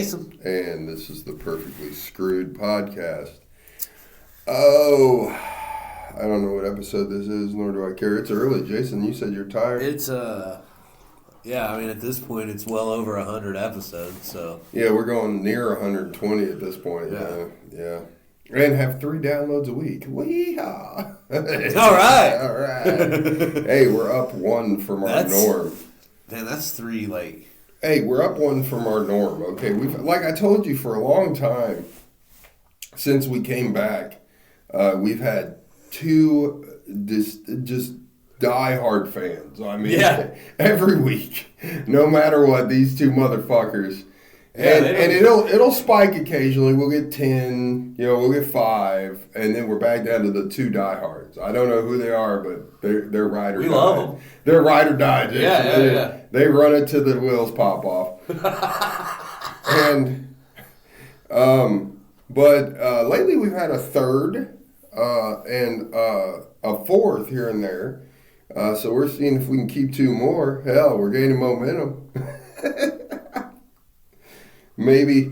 Jason. And this is the Perfectly Screwed podcast. Oh, I don't know what episode this is, nor do I care. It's early. Jason, you said you're tired. It's, yeah, I mean, at this point, it's well over 100 episodes, so. Yeah, we're going near 120 at this point. Yeah. And have 3 downloads a week. Wee-haw. All right. All right. Hey, we're up 1 from our norm. Man, that's 3, like... Hey, we're up 1 from our norm, okay? We've, like I told you, for a long time, since we came back, we've had 2 just diehard fans. I mean, every week, no matter what, these 2 motherfuckers... And it'll spike occasionally. We'll get 10, we'll get 5, and then we're back down to the 2 diehards. I don't know who they are, but they're ride or die. We love them. They're ride or die. Yeah. They run it till the wheels pop off. But lately we've had a 3rd and a 4th here and there. So we're seeing if we can keep 2 more. Hell, we're gaining momentum. Maybe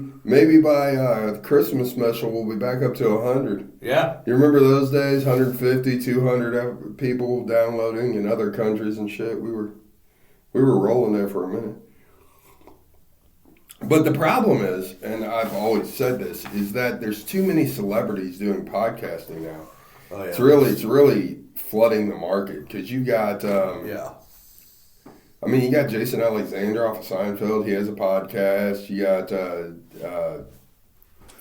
by the Christmas special we'll be back up to 100. Yeah. You remember those days? 150, 200 people downloading in other countries and shit. We were rolling there for a minute. But the problem is, and I've always said this, is that there's too many celebrities doing podcasting now. Oh, yeah. It's really flooding the market because you got I mean, you got Jason Alexander off of Seinfeld. He has a podcast. You got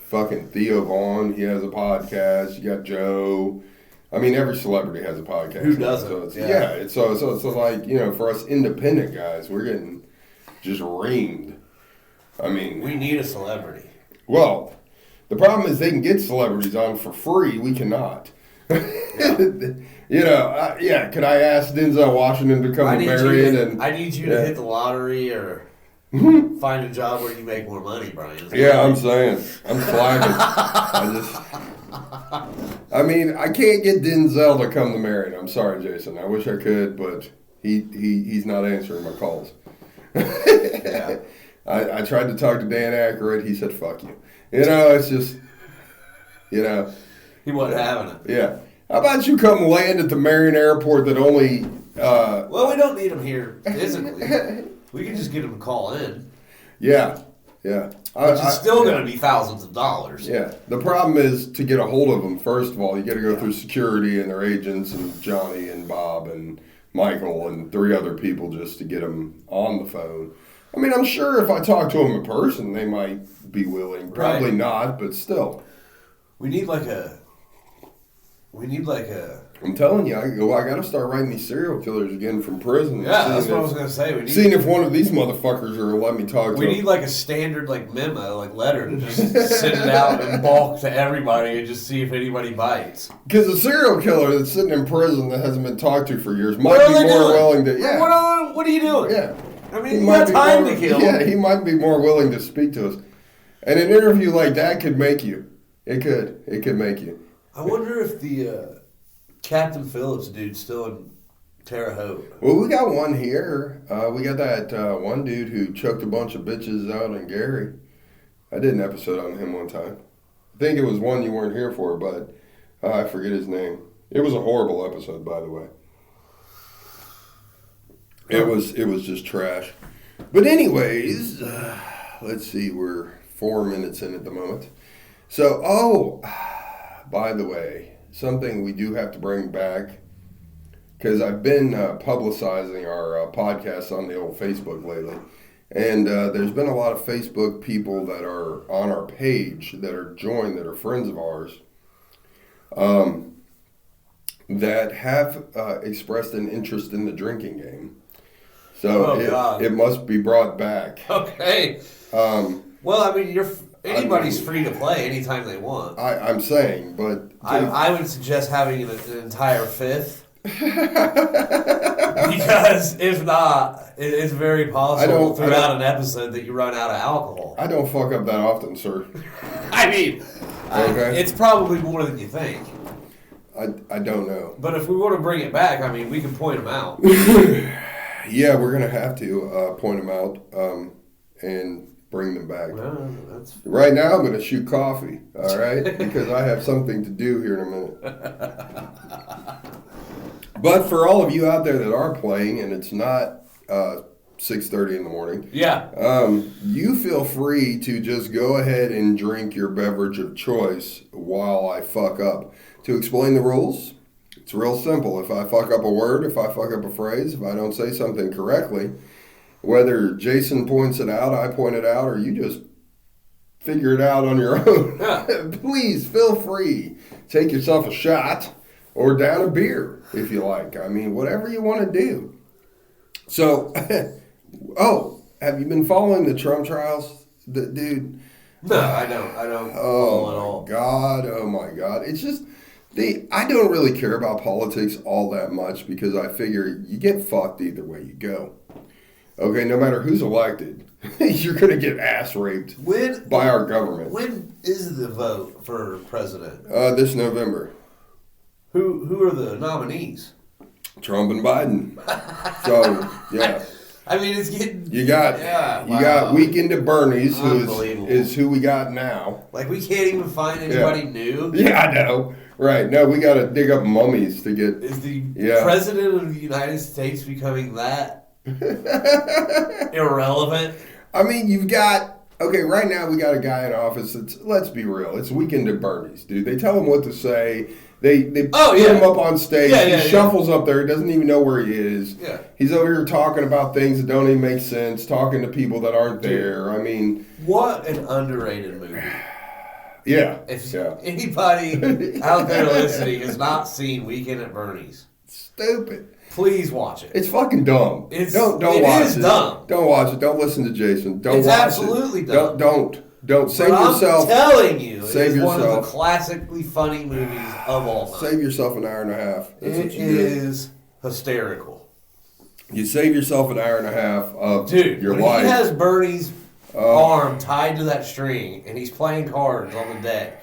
fucking Theo Vaughn. He has a podcast. You got Joe. I mean, every celebrity has a podcast. Who doesn't? So it's like, for us independent guys, we're getting just reamed. I mean... We need a celebrity. Well, the problem is they can get celebrities on for free. We cannot. Yeah. Could I ask Denzel Washington to come to Marion? I need you to hit the lottery or find a job where you make more money, Brian. Yeah, I'm saying. I'm slacking. I mean, I can't get Denzel to come to Marion. I'm sorry, Jason. I wish I could, but he's not answering my calls. Yeah. I tried to talk to Dan Aykroyd. He said, fuck you. It's just, He wasn't having it. Yeah. How about you come land at the Marion Airport that only... well, we don't need him here physically. We can just get him to call in. Yeah. Which is still going to be thousands of dollars. Yeah. The problem is to get a hold of them, first of all, you got to go through security and their agents and Johnny and Bob and Michael and 3 other people just to get them on the phone. I mean, I'm sure if I talk to them in person, they might be willing. Probably not, but still. We need like a... I'm telling you, I got to start writing these serial killers again from prison. Yeah, that's what I was going to say. Seeing if one of these motherfuckers are let me talk to them. We need like a standard memo, letter to just send it out in bulk to everybody and just see if anybody bites. Because a serial killer that's sitting in prison that hasn't been talked to for years might be more willing to... Yeah. What are you doing? Yeah. I mean, you got time to kill. Yeah, he might be more willing to speak to us. And an interview like that could make you. It could. It could make you. I wonder if the Captain Phillips dude's still in Terre Haute. Well, we got one here. We got that one dude who choked a bunch of bitches out in Gary. I did an episode on him one time. I think it was one you weren't here for, but I forget his name. It was a horrible episode, by the way. It was just trash. But anyways, let's see. We're 4 minutes in at the moment. So, by the way, something we do have to bring back, because I've been publicizing our podcast on the old Facebook lately, and there's been a lot of Facebook people that are on our page that are joined, that are friends of ours, that have expressed an interest in the drinking game. So it must be brought back. Okay. Well, I mean, anybody's free to play anytime they want. I'm saying, but... I would suggest having an entire 5th. Because if not, it's very possible throughout an episode that you run out of alcohol. I don't fuck up that often, sir. I mean, it's probably more than you think. I don't know. But if we want to bring it back, I mean, we can point them out. Yeah, we're going to have to point them out. And bring them back. Well, that's... Right now, I'm going to shoot coffee, all right? Because I have something to do here in a minute. But for all of you out there that are playing, and it's not 6:30 in the morning, you feel free to just go ahead and drink your beverage of choice while I fuck up. To explain the rules, it's real simple. If I fuck up a word, if I fuck up a phrase, if I don't say something correctly, whether Jason points it out, I point it out, or you just figure it out on your own, please feel free. Take yourself a shot or down a beer if you like. I mean, whatever you want to do. So, have you been following the Trump trials, dude? No, I don't follow at all. Oh my God. It's just, I don't really care about politics all that much because I figure you get fucked either way you go. Okay, no matter who's elected, you're going to get ass raped by our government. When is the vote for president? This November. Who are the nominees? Trump and Biden. So, yeah. I mean, it's getting... You got Weekend at Bernie's, who is who we got now. Like, we can't even find anybody new? Yeah, I know. Right. No, we got to dig up mummies to get... Is the president of the United States becoming that irrelevant? I mean, you've got... Okay, right now we got a guy in office that's... Let's be real. It's Weekend at Bernie's, dude. They tell him what to say... They put him up on stage. He shuffles up there. He doesn't even know where he is. Yeah. He's over here talking about things that don't even make sense, talking to people that aren't there. I mean... What an underrated movie. Yeah. If anybody out there listening has not seen Weekend at Bernie's... Stupid. Please watch it. It's fucking dumb. Don't watch it. It is dumb. Don't watch it. Don't listen to Jason. It's absolutely dumb. Don't save yourself. I'm telling you, it's one of the classically funny movies of all time. Save yourself an hour and a half. It is hysterical. You save yourself an hour and a half of your life. He has Bernie's arm tied to that string, and he's playing cards on the deck.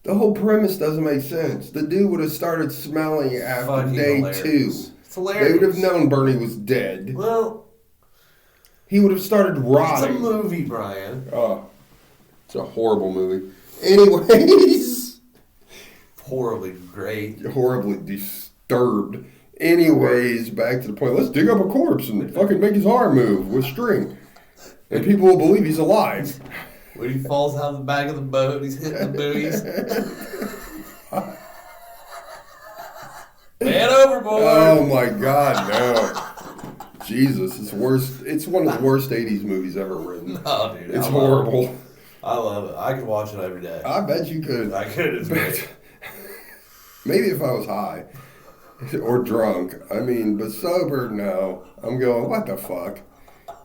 The whole premise doesn't make sense. The dude would have started smelling after day hilarious. 2. It's hilarious. They would have known Bernie was dead. Well... He would have started rotting. It's a movie, Brian. Oh, it's a horrible movie. Anyways. Horribly great. Horribly disturbed. Anyways, back to the point. Let's dig up a corpse and fucking make his arm move with string. And people will believe he's alive. When he falls out of the back of the boat, he's hitting the buoys. Man overboard! Oh my God, no. Jesus, it's worst. It's one of the worst 80s movies ever written. No, dude. It's horrible. I love it. I could watch it every day. I bet you could. I could. It's great. Maybe if I was high or drunk. I mean, but sober, no. I'm going, what the fuck?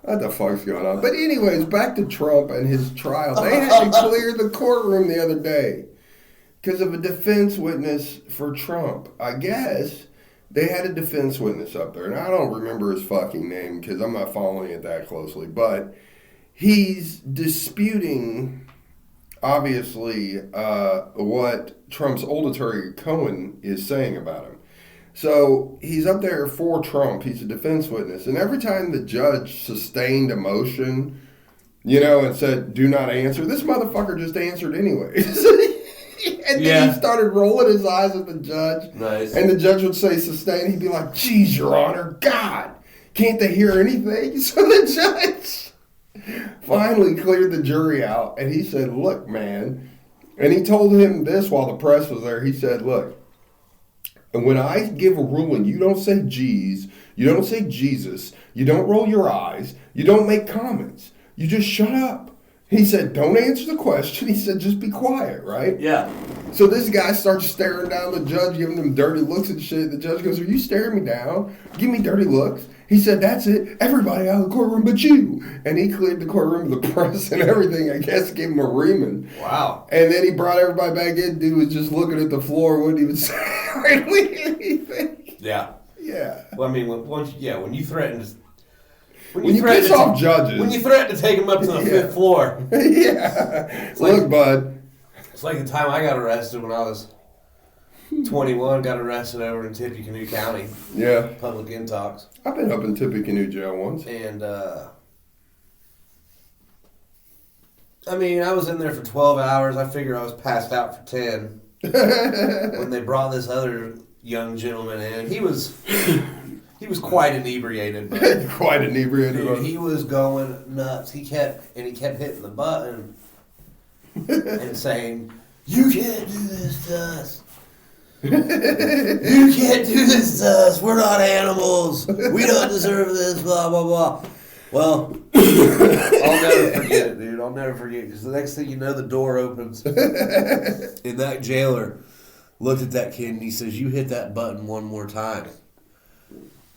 What the fuck's going on? But anyways, back to Trump and his trial. They had to clear the courtroom the other day because of a defense witness for Trump. I guess they had a defense witness up there, and I don't remember his fucking name because I'm not following it that closely, but he's disputing, obviously, what Trump's old attorney Cohen is saying about him. So he's up there for Trump. He's a defense witness. And every time the judge sustained a motion, and said, do not answer, this motherfucker just answered anyways. And then he started rolling his eyes at the judge. Nice. And the judge would say sustain. He'd be like, geez, Your Honor, God, can't they hear anything? So the judge finally cleared the jury out. And he said, look, man. And he told him this while the press was there. He said, look, when I give a ruling, you don't say geez, you don't say Jesus, you don't roll your eyes, you don't make comments. You just shut up. He said, don't answer the question. He said, just be quiet, right? Yeah. So this guy starts staring down the judge, giving him dirty looks and shit. The judge goes, are you staring me down? Give me dirty looks. He said, that's it. Everybody out of the courtroom but you. And he cleared the courtroom of the press and everything. I guess gave him a reaming. Wow. And then he brought everybody back in. Dude was just looking at the floor. Wouldn't even say hardly anything. Yeah. Yeah. Well, I mean, when you threaten to... When you piss off judges. When you threaten to take them up to the 5th floor. Yeah. Look, bud. It's like the time I got arrested when I was 21, got arrested over in Tippecanoe County. Yeah. Public intox. I've been up in Tippecanoe jail once. And I mean, I was in there for 12 hours. I figured I was passed out for 10 when they brought this other young gentleman in. He was quite inebriated. Quite inebriated. Dude, he was going nuts. He kept hitting the button and saying, "You can't do this to us. You can't do this to us. We're not animals. We don't deserve this, blah, blah, blah." Well, I'll never forget it, dude. I'll never forget it. Because the next thing you know, the door opens. And that jailer looked at that kid and he says, "You hit that button one more time.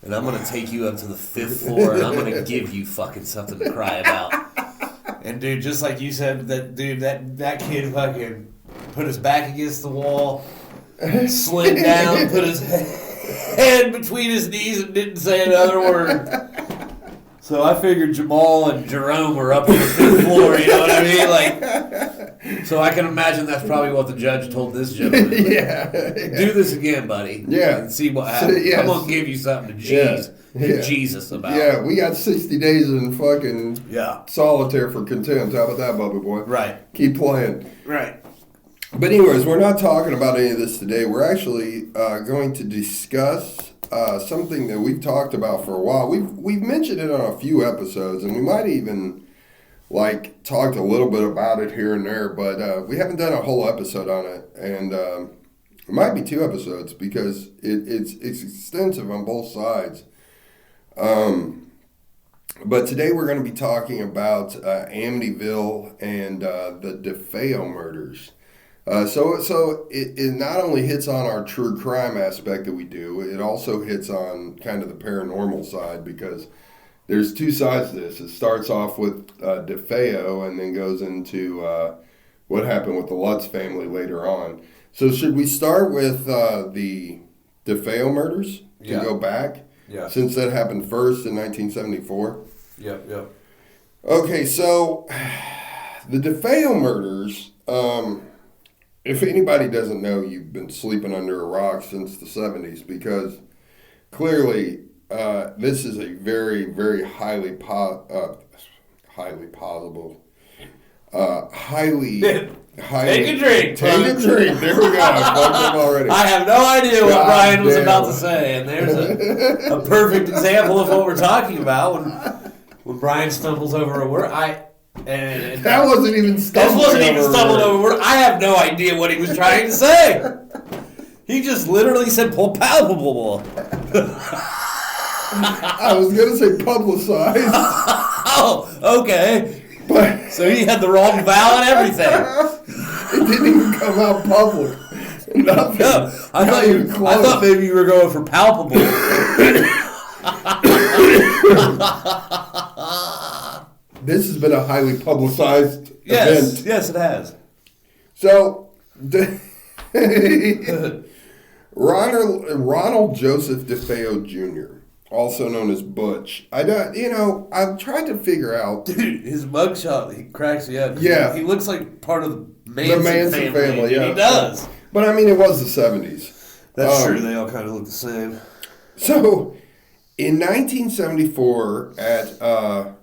And I'm going to take you up to the 5th floor and I'm going to give you fucking something to cry about." And dude, just like you said, that kid fucking put his back against the wall, slid down, put his head between his knees and didn't say another word. So I figured Jamal and Jerome were up on the 5th floor, you know what I mean? Like, so I can imagine that's probably what the judge told this gentleman. Yeah. Do this again, buddy. Yeah. And see what happens. Yes. I'm going to give you something to Jesus about. Yeah, we got 60 days in fucking solitary for contempt. How about that, Bubba boy? Right. Keep playing. Right. But anyways, we're not talking about any of this today. We're actually going to discuss something that we've talked about for a while. We've mentioned it on a few episodes, and we might even talked a little bit about it here and there, but we haven't done a whole episode on it, and it might be 2 episodes because it's extensive on both sides. But today we're going to be talking about Amityville and the Defeo murders. So it not only hits on our true crime aspect that we do, it also hits on kind of the paranormal side because there's 2 sides to this. It starts off with Defeo and then goes into what happened with the Lutz family later on. So should we start with the Defeo murders to go back? Yeah. Since that happened first in 1974? Yep. Okay, so the Defeo murders... if anybody doesn't know, you've been sleeping under a rock since the 70s because clearly this is a very, very highly plausible. Take a drink. Take a drink. There we go. I fucked up already. I have no idea what Brian was about to say, and there's a perfect example of what we're talking about when Brian stumbles over a word. That wasn't even stumbling over a word. I have no idea what he was trying to say. He just literally said palpable. I was going to say publicized. Oh, okay. But so he had the wrong vowel and everything. It didn't even come out public. Nothing. No, I thought maybe you were going for palpable. This has been a highly publicized event. Yes, it has. So, Ronald Joseph Defeo Jr., also known as Butch. I've tried to figure out. Dude, his mugshot, he cracks me up. Yeah. He looks like part of the Manson family. Yeah. He does. But I mean, it was the 70s. That's true. They all kind of look the same. So, in 1974, at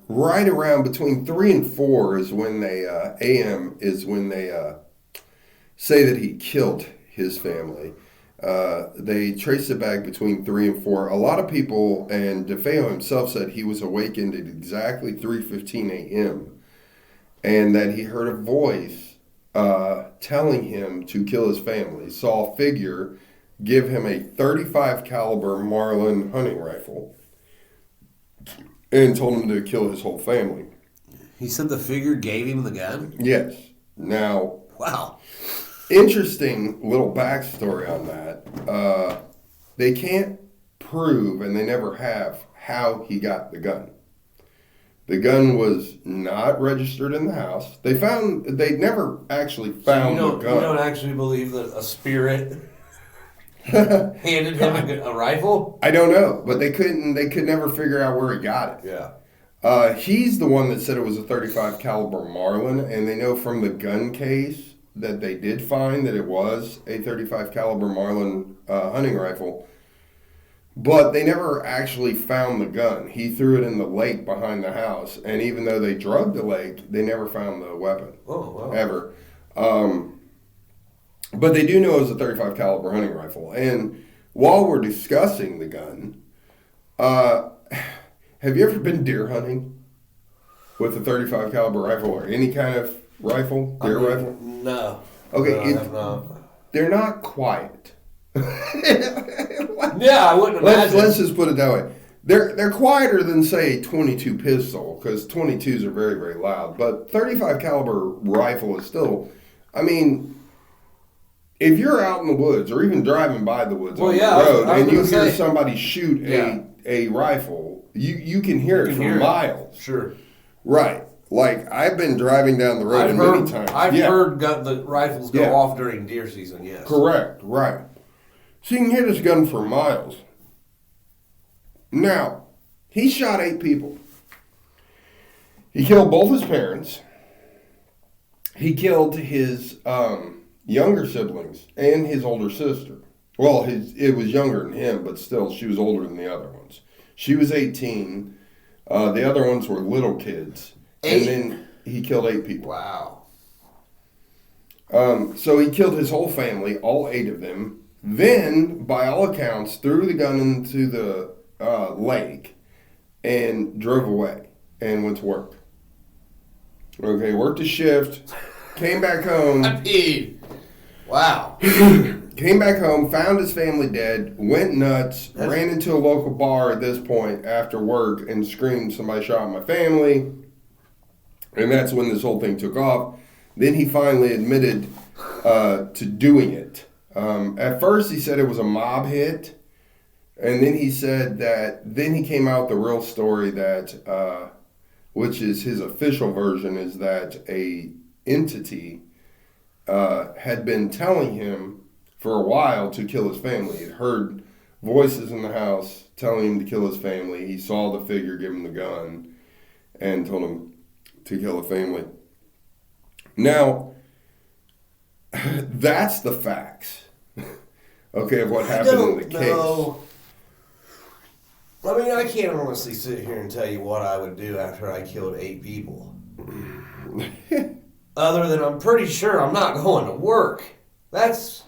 right around between 3 and 4 is when they a.m. is when they say that he killed his family. They traced it back between 3 and 4. A lot of people, and Defeo himself said he was awakened at exactly 3:15 a.m. and that he heard a voice telling him to kill his family. Saw a figure give him a .35 caliber Marlin hunting rifle and told him to kill his whole family. He said the figure gave him the gun? Yes. Now, wow. Interesting little backstory on that. They can't prove, and they never have, how he got the gun. The gun was not registered in the house. They never actually found the gun. You don't actually believe that a spirit handed him a rifle? I don't know, but they could never figure out where he got it. Yeah. He's the one that said it was a .35 caliber Marlin, and they know from the gun case that they did find that it was a .35 caliber Marlin hunting rifle. But they never actually found the gun. He threw it in the lake behind the house, and even though they drugged the lake, they never found the weapon. Oh, wow. Ever. But they do know it was a .35 caliber hunting rifle. And while we're discussing the gun, have you ever been deer hunting with a .35 caliber rifle or any kind of rifle, deer rifle? No. Okay, no, I have not. They're not quiet. Yeah, I wouldn't imagine. Let's just put it that way. They're quieter than, say, a .22 pistol, because .22s are very, very loud. But .35 caliber rifle is still, I mean, if you're out in the woods or even driving by the woods on the road and you hear somebody shoot a rifle, you can hear it from miles. Sure. Right. Like, I've been driving down the road many times. I've heard the rifles go off during deer season, yes. Correct, right. So you can hear this gun for miles. Now, he shot 8 people. He killed both his parents. He killed his younger siblings and his older sister. Well, it was younger than him, but still, she was older than the other ones. She was 18. The other ones were little kids. 8? And then he killed 8 people. Wow. So he killed his whole family, all 8 of them. Then, by all accounts, threw the gun into the lake and drove away and went to work. Okay, worked a shift, came back home. I peed. Wow. Came back home, found his family dead, went nuts, ran into a local bar at this point after work and screamed, "Somebody shot my family." And that's when this whole thing took off. Then he finally admitted to doing it. At first he said it was a mob hit. And then he said then he came out with the real story that, which is his official version, is that a entity had been telling him for a while to kill his family. He'd heard voices in the house telling him to kill his family. He saw the figure give him the gun and told him to kill the family. Now, that's the facts. Okay, of what happened in the case. I mean, I can't honestly sit here and tell you what I would do after I killed 8 people. Other than I'm pretty sure I'm not going to work. This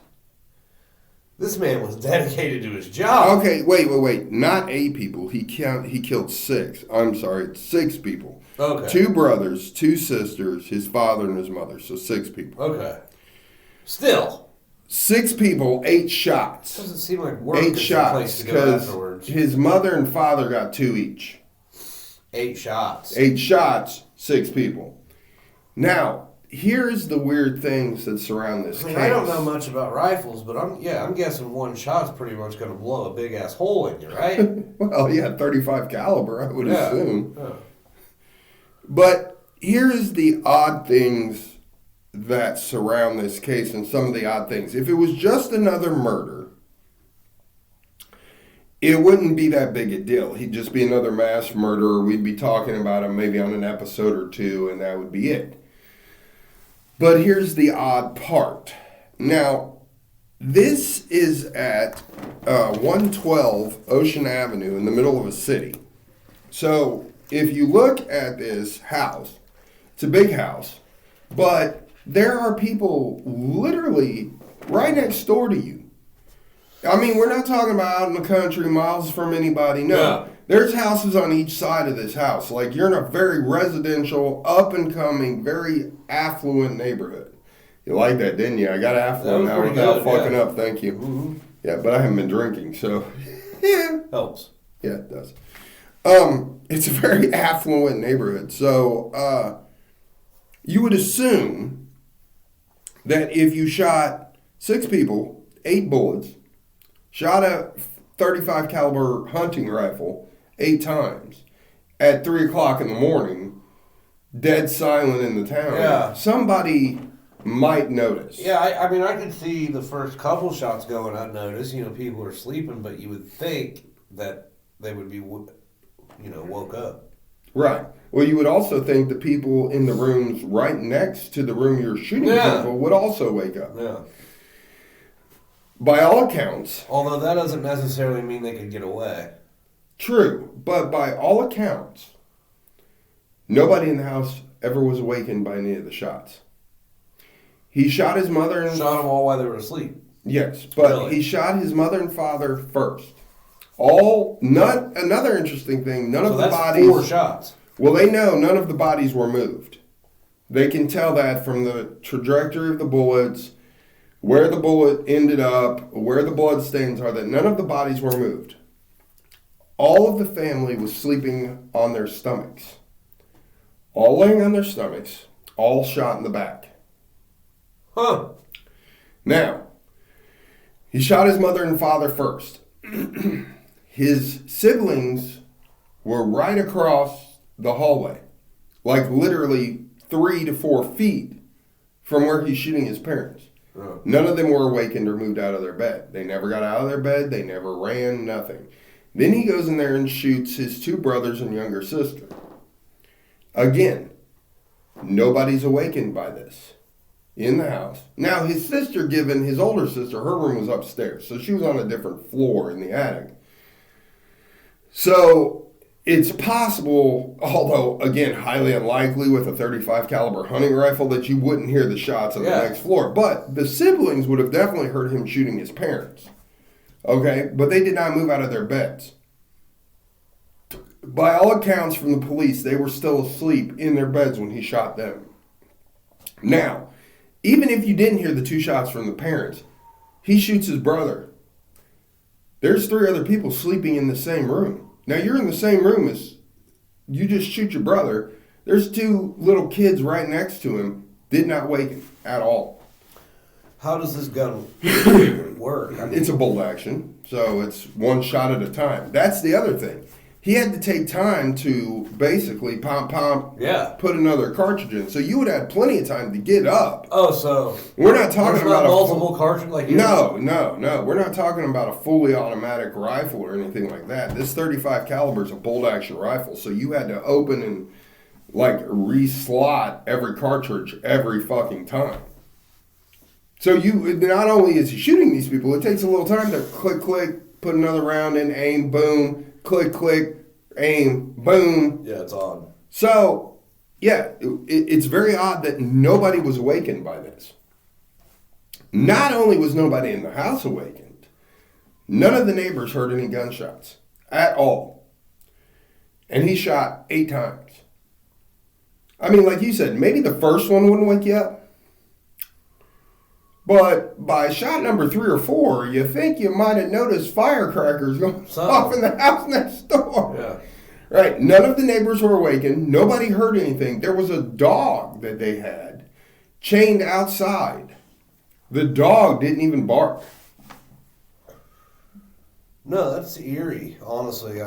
man was dedicated to his job. Okay, wait. Not 8 people. He killed 6. I'm sorry, 6 people. Okay. 2 brothers, 2 sisters, his father and his mother. So 6 people. Okay. Still. 6 people, 8 shots. Doesn't seem like work 8 is shots, the place to go afterwards. his mother and father got 2 each. 8 shots. 8 shots, 6 people. Now, here's the weird things that surround this case. I don't know much about rifles, but I'm guessing 1 shot's pretty much going to blow a big ass hole in you, right? Well, yeah, .35 caliber, I would assume. Yeah. But here's the odd things that surround this case, and some of the odd things. If it was just another murder, it wouldn't be that big a deal. He'd just be another mass murderer. We'd be talking about him maybe on an episode or 2, and that would be it. But here's the odd part. Now, this is at 112 Ocean Avenue in the middle of a city. So if you look at this house, it's a big house, but there are people literally right next door to you. I mean, we're not talking about out in the country, miles from anybody. No. Yeah. There's houses on each side of this house. Like, you're in a very residential, up-and-coming, very affluent neighborhood. You like that, didn't you? I got affluent now without fucking up. Thank you. Mm-hmm. Yeah, but I haven't been drinking, so... yeah. Helps. Yeah, it does. It's a very affluent neighborhood. So, you would assume that if you shot 6 people, 8 bullets, shot a .35 caliber hunting rifle 8 times at 3 o'clock in the morning, dead silent in the town, somebody might notice. Yeah, I mean, I could see the first couple shots going unnoticed. You know, people are sleeping, but you would think that they would be, woke up. Right. Well, you would also think the people in the rooms right next to the room you're shooting people would also wake up. Yeah. by all accounts, Although that doesn't necessarily mean they could get away. true, but by all accounts, nobody in the house ever was awakened by any of the shots. He shot his mother and... Shot them all while they were asleep. Yes, but Really? he shot his mother and father first. Another interesting thing, none of the bodies... 4 shots. Well, they know none of the bodies were moved. They can tell that from the trajectory of the bullets, where the bullet ended up, where the blood stains are, that none of the bodies were moved. All of the family was sleeping on their stomachs. All laying on their stomachs, all shot in the back. Huh. Now, he shot his mother and father first. His siblings were right across the hallway, like literally 3 to 4 feet from where he's shooting his parents. Oh. None of them were awakened or moved out of their bed. They never got out of their bed. They never ran, nothing. Then he goes in there and shoots his 2 brothers and younger sister. Again, nobody's awakened by this in the house. Now, his sister, given his older sister, her room was upstairs, so she was on a different floor in the attic. So it's possible, although again highly unlikely with a .35 caliber hunting rifle, that you wouldn't hear the shots on the next floor. But the siblings would have definitely heard him shooting his parents. Okay, but they did not move out of their beds. By all accounts from the police, they were still asleep in their beds when he shot them. Now, even if you didn't hear the 2 shots from the parents, he shoots his brother. There's 3 other people sleeping in the same room. Now, you're in the same room as you just shoot your brother. There's 2 little kids right next to him, did not wake him at all. How does this gun work? I mean, It's a bolt action, so it's 1 shot at a time. That's the other thing. He had to take time to basically pump, put another cartridge in. So you would have plenty of time to get up. Oh, so we're not talking about multiple cartridges like No. We're not talking about a fully automatic rifle or anything like that. This .35 caliber is a bolt action rifle, so you had to open and like re-slot every cartridge every fucking time. So you not only is he shooting these people, it takes a little time to click, put another round in, aim, boom. Click, aim, boom. Yeah, it's odd. So, yeah, it's very odd that nobody was awakened by this. Not only was nobody in the house awakened, none of the neighbors heard any gunshots at all. And he shot 8 times. I mean, like you said, maybe the first one wouldn't wake you up. But by shot number 3 or 4, you think you might have noticed firecrackers going off in the house next door. Yeah. Right. None of the neighbors were awakened. Nobody heard anything. There was a dog that they had chained outside. The dog didn't even bark. No, that's eerie, honestly.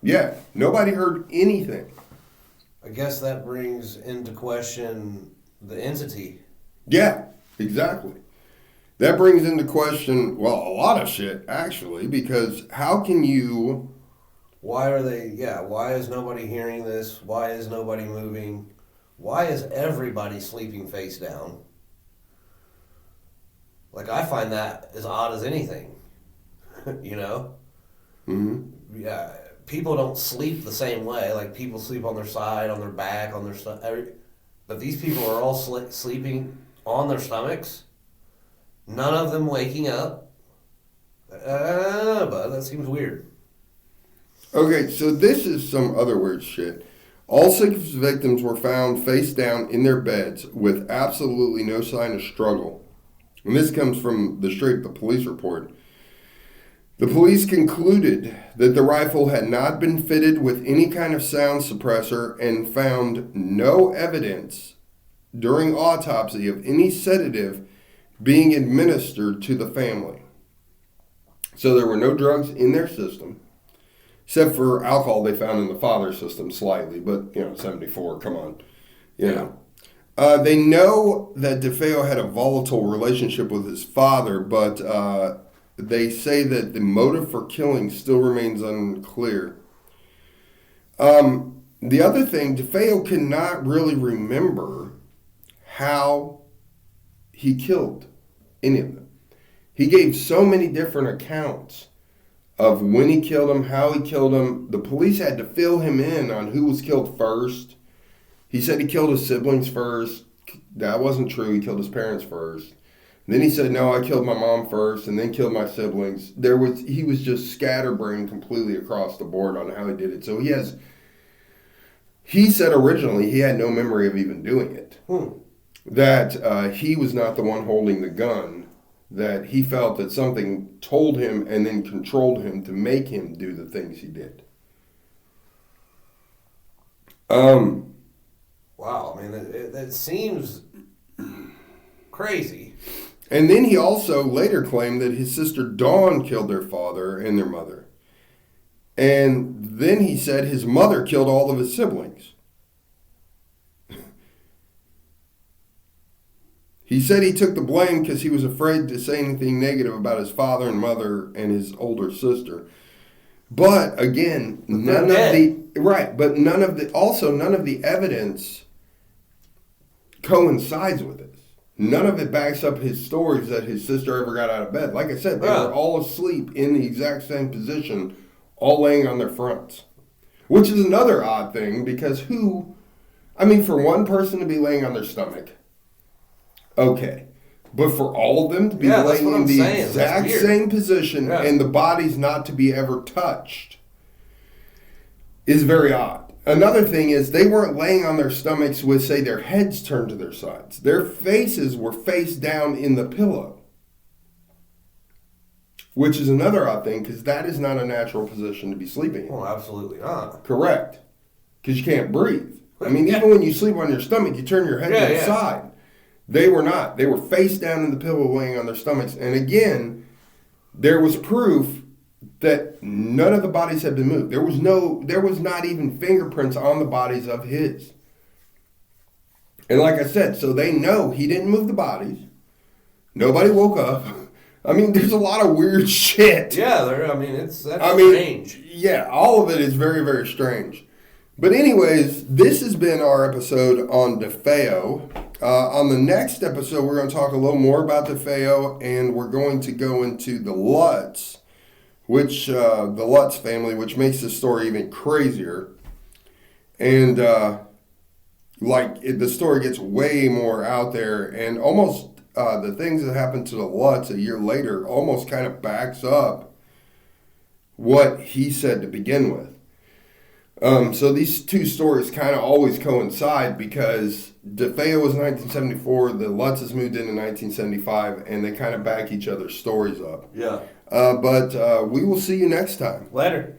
Yeah. Nobody heard anything. I guess that brings into question the entity. Yeah, exactly. That brings into question, well, a lot of shit, actually, because how can you... Why is nobody hearing this? Why is nobody moving? Why is everybody sleeping face down? Like, I find that as odd as anything, you know? Mm-hmm. Yeah, people don't sleep the same way. Like, people sleep on their side, on their back, on their stomach. But these people are all sleeping on their stomachs. None of them waking up. But that seems weird. Okay, so this is some other weird shit. All 6 victims were found face down in their beds with absolutely no sign of struggle. And this comes from the police report. The police concluded that the rifle had not been fitted with any kind of sound suppressor and found no evidence during autopsy of any sedative being administered to the family. So there were no drugs in their system, except for alcohol they found in the father's system slightly, but, 74, come on. They know that Defeo had a volatile relationship with his father, but they say that the motive for killing still remains unclear. The other thing, Defeo could not really remember how he killed any of them. He gave so many different accounts of when he killed him, how he killed him. The police had to fill him in on who was killed first. He said he killed his siblings first. That wasn't true. He killed his parents first. And then he said, no, I killed my mom first and then killed my siblings. He was just scatterbrained completely across the board on how he did it. So he said originally he had no memory of even doing it. That he was not the one holding the gun. That he felt that something told him and then controlled him to make him do the things he did. Wow, I mean, it seems crazy. And then he also later claimed that his sister Dawn killed their father and their mother. And then he said his mother killed all of his siblings. He said he took the blame because he was afraid to say anything negative about his father and mother and his older sister. But again, none of the evidence coincides with this. None of it backs up his stories that his sister ever got out of bed. Like I said, they were all asleep in the exact same position, all laying on their fronts. Which is another odd thing because for one person to be laying on their stomach, okay. But for all of them to be laying in the exact same position and the bodies not to be ever touched is very odd. Another thing is they weren't laying on their stomachs with, say, their heads turned to their sides. Their faces were face down in the pillow. Which is another odd thing because that is not a natural position to be sleeping in. Oh, absolutely not. Correct. Because you can't breathe. I mean, even when you sleep on your stomach, you turn your head to the side. They were not. They were face down in the pillow laying on their stomachs. And again, there was proof that none of the bodies had been moved. There was not even fingerprints on the bodies of his. And like I said, so they know he didn't move the bodies. Nobody woke up. I mean, there's a lot of weird shit. Yeah, that's strange. Yeah, all of it is very, very strange. But anyways, this has been our episode on Defeo. On the next episode, we're going to talk a little more about Defeo, and we're going to go into the Lutz, the Lutz family, which makes this story even crazier. And the story gets way more out there, and almost the things that happened to the Lutz a year later almost kind of backs up what he said to begin with. So these two stories kind of always coincide because Defeo was 1974, the Lutzes moved in 1975, and they kind of back each other's stories up. Yeah. But we will see you next time. Later.